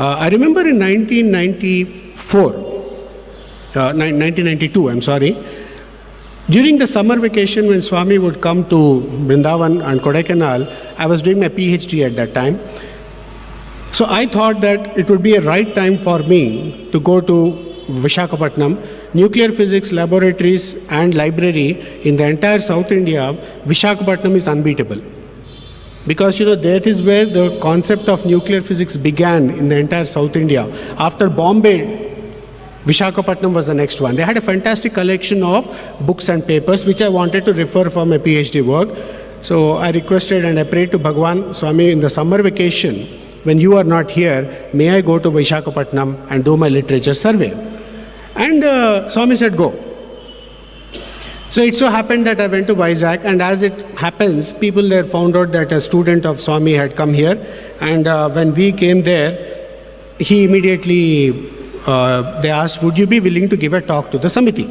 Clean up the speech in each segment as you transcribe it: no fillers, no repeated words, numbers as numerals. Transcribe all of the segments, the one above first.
I remember in 1992, I'm sorry, during the summer vacation when Swami would come to Vrindavan and Kodaikanal, I was doing my PhD at that time. So I thought that it would be a right time for me to go to Visakhapatnam. Nuclear physics laboratories and library in the entire South India, Visakhapatnam is unbeatable. Because that is where the concept of nuclear physics began in the entire South India. After Bombay, Visakhapatnam was the next one. They had a fantastic collection of books and papers which I wanted to refer for my PhD work. So I requested and I prayed to Bhagwan, Swami, in the summer vacation, when you are not here, may I go to Visakhapatnam and do my literature survey? And Swami said, go. So it so happened that I went to Vizag, and as it happens, people there found out that a student of Swami had come here, and when we came there, he immediately, they asked, would you be willing to give a talk to the Samiti?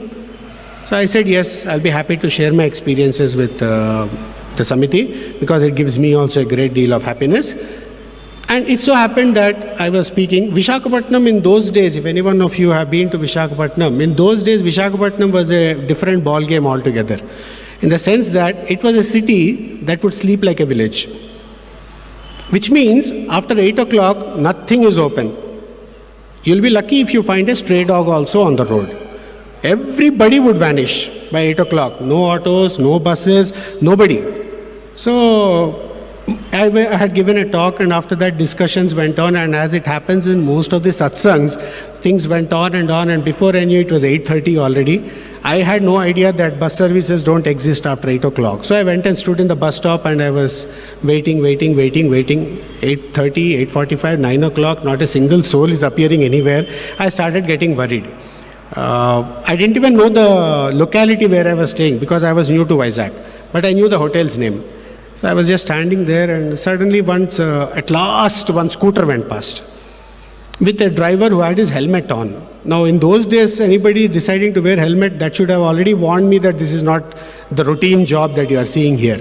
So I said, yes, I'll be happy to share my experiences with the Samiti, because it gives me also a great deal of happiness. And it so happened that I was speaking, Visakhapatnam in those days, if any one of you have been to Visakhapatnam, in those days Visakhapatnam was a different ball game altogether. In the sense that it was a city that would sleep like a village. Which means after 8 o'clock, nothing is open. You'll be lucky if you find a stray dog also on the road. Everybody would vanish by 8 o'clock. No autos, no buses, nobody. So I had given a talk, and after that discussions went on, and as it happens in most of the satsangs, things went on, and before I knew it was 8:30 already. I had no idea that bus services don't exist after 8 o'clock. So I went and stood in the bus stop, and I was waiting, 8:30, 8:45, 9 o'clock, not a single soul is appearing anywhere. I started getting worried. I didn't even know the locality where I was staying because I was new to Vizag, but I knew the hotel's name. So I was just standing there, and suddenly at last one scooter went past with a driver who had his helmet on. Now in those days, anybody deciding to wear helmet, that should have already warned me that this is not the routine job that you are seeing here.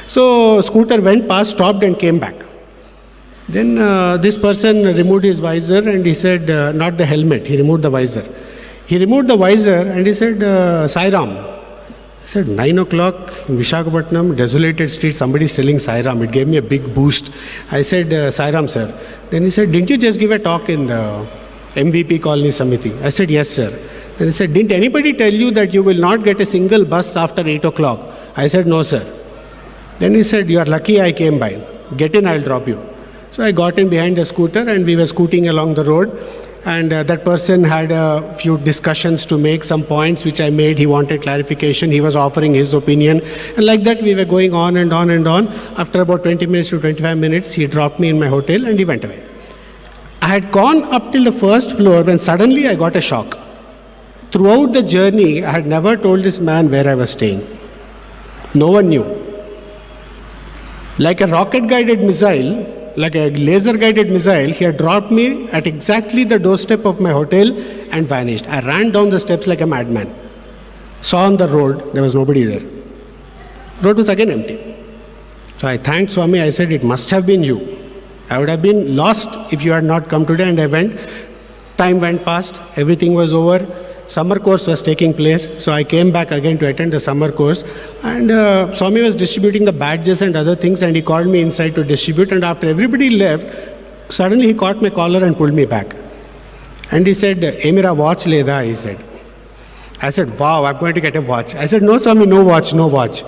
So scooter went past, stopped and came back. Then this person removed his visor and he said, not the helmet, he removed the visor. He removed the visor and he said, Sai-Ram. I said, 9 o'clock in Visakhapatnam, desolated street, somebody is selling Sai-Ram. It gave me a big boost. I said, Sai-Ram, sir. Then he said, didn't you just give a talk in the MVP Colony Samiti? I said, yes, sir. Then he said, didn't anybody tell you that you will not get a single bus after 8 o'clock? I said, no, sir. Then he said, you are lucky I came by. Get in, I'll drop you. So I got in behind the scooter and we were scooting along the road. And that person had a few discussions to make, some points which I made. He wanted clarification. He was offering his opinion. And like that, we were going on and on and on. After about 20 minutes to 25 minutes, he dropped me in my hotel and he went away. I had gone up till the first floor when suddenly I got a shock. Throughout the journey, I had never told this man where I was staying. No one knew. Like a rocket-guided missile, like a laser-guided missile, he had dropped me at exactly the doorstep of my hotel and vanished. I ran down the steps like a madman. Saw on the road, there was nobody there. Road was again empty. So I thanked Swami. I said, it must have been you. I would have been lost if you had not come today. And I went. Time went past. Everything was over. Summer course was taking place. So I came back again to attend the summer course. And Swami was distributing the badges and other things. And he called me inside to distribute. And after everybody left, suddenly he caught my collar and pulled me back. And he said, "Hey, mera watch leda," he said. I said, wow, I'm going to get a watch. I said, no, Swami, no watch, no watch.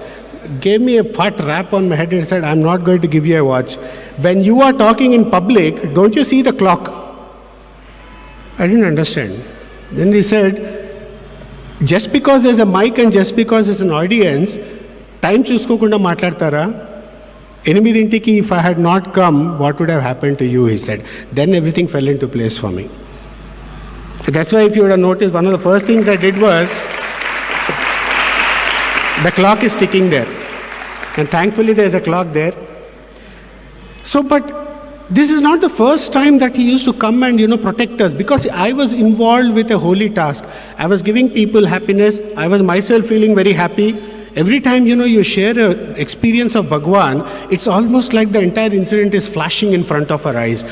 Gave me a fat rap on my head and said, I'm not going to give you a watch. When you are talking in public, don't you see the clock? I didn't understand. Then he said, just because there's a mic and just because there's an audience, time చూసుకోకుండా మాట్లాడతారా? 8:00, if I had not come, what would have happened to you, he said. Then everything fell into place for me. That's why if you would have noticed, one of the first things I did was, the clock is ticking there. And thankfully there's a clock there. So, but this is not the first time that he used to come and, protect us, because I was involved with a holy task. I was giving people happiness. I was myself feeling very happy. Every time, you share an experience of Bhagwan, it's almost like the entire incident is flashing in front of our eyes.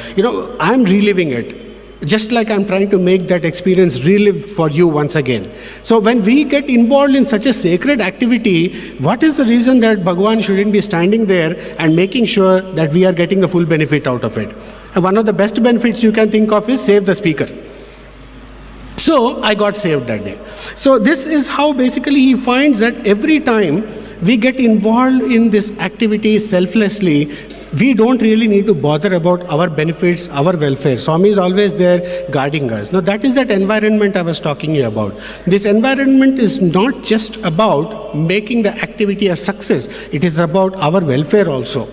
I'm reliving it. Just like I'm trying to make that experience relive for you once again. So when we get involved in such a sacred activity, what is the reason that Bhagwan shouldn't be standing there and making sure that we are getting the full benefit out of it? And one of the best benefits you can think of is save the speaker. So I got saved that day. So this is how basically he finds that every time we get involved in this activity selflessly, we don't really need to bother about our benefits, our welfare. Swami is always there guarding us. Now that is that environment I was talking about. This environment is not just about making the activity a success. It is about our welfare also.